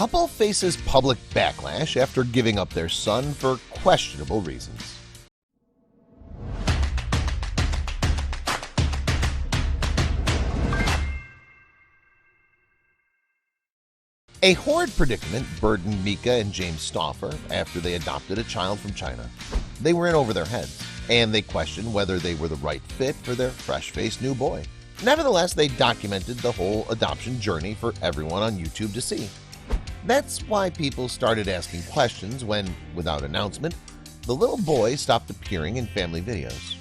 Couple faces public backlash after giving up their son for questionable reasons. A horrid predicament burdened Myka and James Stauffer after they adopted a child from China. They were in over their heads, and they questioned whether they were the right fit for their fresh-faced new boy. Nevertheless, they documented the whole adoption journey for everyone on YouTube to see. That's why people started asking questions when, without announcement, the little boy stopped appearing in family videos.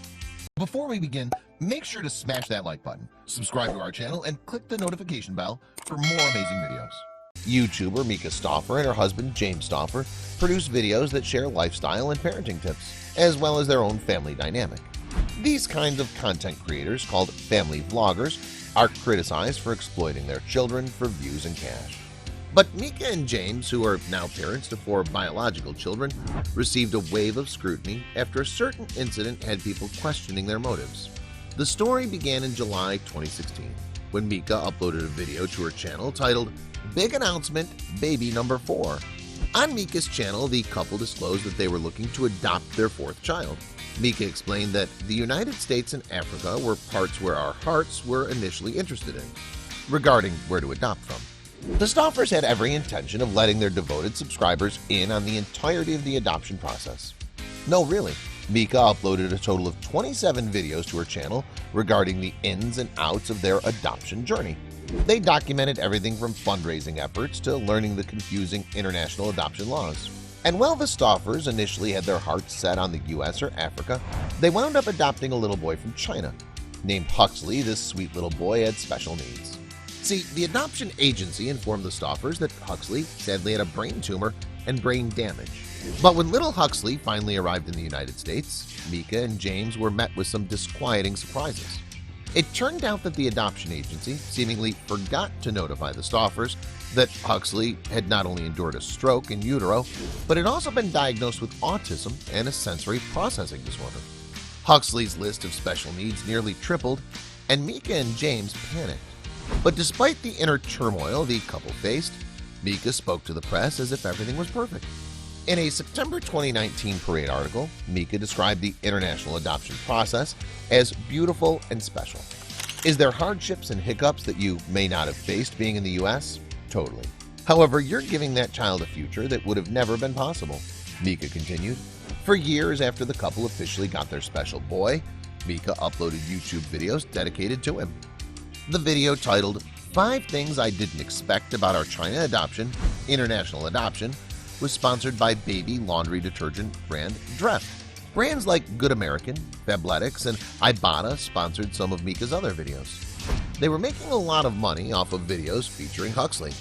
Before we begin, make sure to smash that like button, subscribe to our channel, and click the notification bell for more amazing videos. YouTuber Myka Stauffer and her husband James Stauffer produce videos that share lifestyle and parenting tips, as well as their own family dynamic. These kinds of content creators, called family vloggers, are criticized for exploiting their children for views and cash. But Myka and James, who are now parents to 4 biological children, received a wave of scrutiny after a certain incident had people questioning their motives. The story began in July 2016, when Myka uploaded a video to her channel titled "Big Announcement, Baby Number 4." On Myka's channel, the couple disclosed that they were looking to adopt their 4th child. Myka explained that the United States and Africa were parts where our hearts were initially interested in, regarding where to adopt from. The Stauffers had every intention of letting their devoted subscribers in on the entirety of the adoption process. No, really. Myka uploaded a total of 27 videos to her channel regarding the ins and outs of their adoption journey. They documented everything from fundraising efforts to learning the confusing international adoption laws. And while the Stauffers initially had their hearts set on the US or Africa, they wound up adopting a little boy from China. Named Huxley, this sweet little boy had special needs. See, the adoption agency informed the Stauffers that Huxley sadly had a brain tumor and brain damage. But when little Huxley finally arrived in the United States, Myka and James were met with some disquieting surprises. It turned out that the adoption agency seemingly forgot to notify the Stauffers that Huxley had not only endured a stroke in utero, but had also been diagnosed with autism and a sensory processing disorder. Huxley's list of special needs nearly tripled, and Myka and James panicked. But despite the inner turmoil the couple faced, Myka spoke to the press as if everything was perfect. In a September 2019 Parade article, Myka described the international adoption process as beautiful and special. Is there hardships and hiccups that you may not have faced being in the US? Totally. However, you're giving that child a future that would have never been possible, Myka continued. For years after the couple officially got their special boy, Myka uploaded YouTube videos dedicated to him. The video, titled "5 Things I Didn't Expect About Our China Adoption, International Adoption," was sponsored by baby laundry detergent brand Dreft. Brands like Good American, Fabletics, and Ibotta sponsored some of Myka's other videos. They were making a lot of money off of videos featuring Huxley.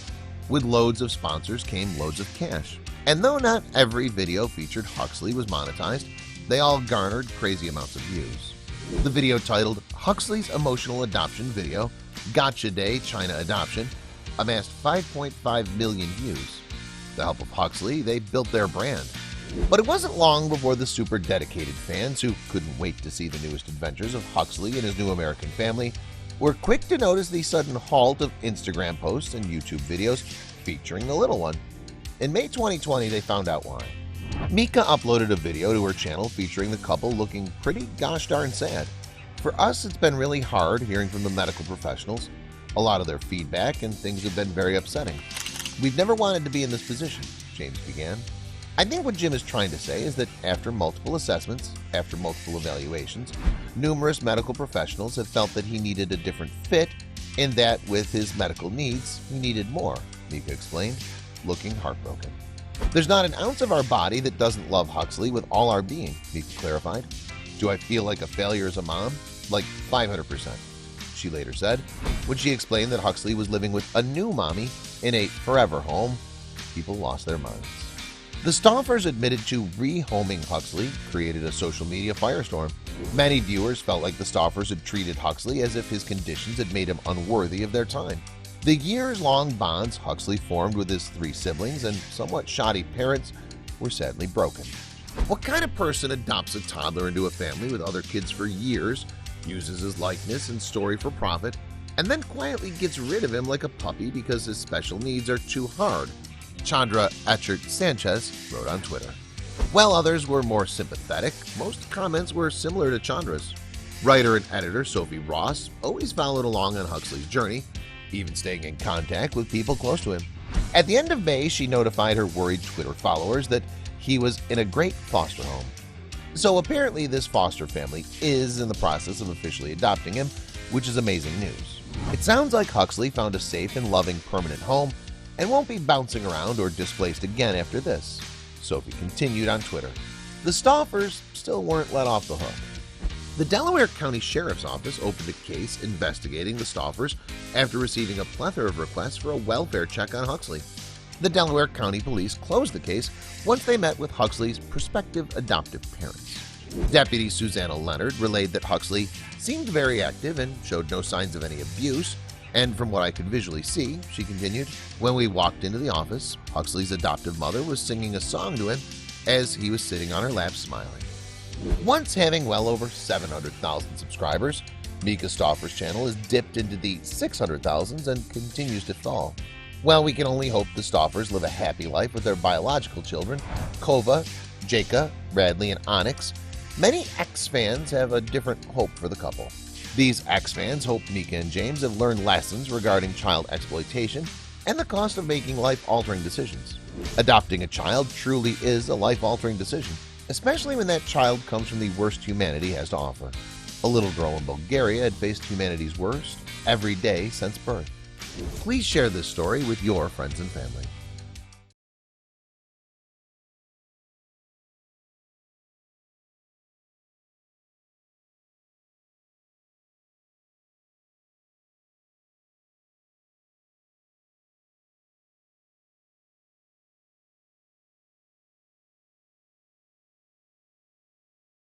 With loads of sponsors came loads of cash. And though not every video featured Huxley was monetized, they all garnered crazy amounts of views. The video, titled "Huxley's Emotional Adoption Video, Gotcha Day China Adoption," amassed 5.5 million views. With the help of Huxley, they built their brand. But it wasn't long before the super dedicated fans, who couldn't wait to see the newest adventures of Huxley and his new American family, were quick to notice the sudden halt of Instagram posts and YouTube videos featuring the little one. In May 2020, they found out why. Myka uploaded a video to her channel featuring the couple looking pretty gosh darn sad. For us, it's been really hard hearing from the medical professionals. A lot of their feedback and things have been very upsetting. We've never wanted to be in this position, James began. I think what Jim is trying to say is that after multiple assessments, after multiple evaluations, numerous medical professionals have felt that he needed a different fit, and that with his medical needs, he needed more, Myka explained, looking heartbroken. There's not an ounce of our body that doesn't love Huxley with all our being, Myka clarified. Do I feel like a failure as a mom? Like 500%, she later said, when she explained that Huxley was living with a new mommy in a forever home. People lost their minds. The Stauffers admitted to rehoming Huxley created a social media firestorm. Many viewers felt like the Stauffers had treated Huxley as if his conditions had made him unworthy of their time. The years-long bonds Huxley formed with his 3 siblings and somewhat shoddy parents were sadly broken. What kind of person adopts a toddler into a family with other kids for years, uses his likeness and story for profit, and then quietly gets rid of him like a puppy because his special needs are too hard? Chandra Echert Sanchez wrote on Twitter. While others were more sympathetic, most comments were similar to Chandra's. Writer and editor Sophie Ross always followed along on Huxley's journey, even staying in contact with people close to him. At the end of May, she notified her worried Twitter followers that he was in a great foster home. So apparently this foster family is in the process of officially adopting him, which is amazing news. It sounds like Huxley found a safe and loving permanent home and won't be bouncing around or displaced again after this. Sophie continued on Twitter. The Stauffers still weren't let off the hook. The Delaware County Sheriff's Office opened a case investigating the Stauffers after receiving a plethora of requests for a welfare check on Huxley. The Delaware County Police closed the case once they met with Huxley's prospective adoptive parents. Deputy Susanna Leonard relayed that Huxley seemed very active and showed no signs of any abuse, and from what I could visually see, she continued, when we walked into the office, Huxley's adoptive mother was singing a song to him as he was sitting on her lap smiling. Once having well over 700,000 subscribers, Myka Stauffer's channel has dipped into the 600,000s and continues to fall. Well, we can only hope the Stauffers live a happy life with their biological children, Kova, Jaka, Radley, and Onyx. Many X-fans have a different hope for the couple. These X-fans hope Myka and James have learned lessons regarding child exploitation and the cost of making life-altering decisions. Adopting a child truly is a life-altering decision, especially when that child comes from the worst humanity has to offer. A little girl in Bulgaria had faced humanity's worst every day since birth. Please share this story with your friends and family.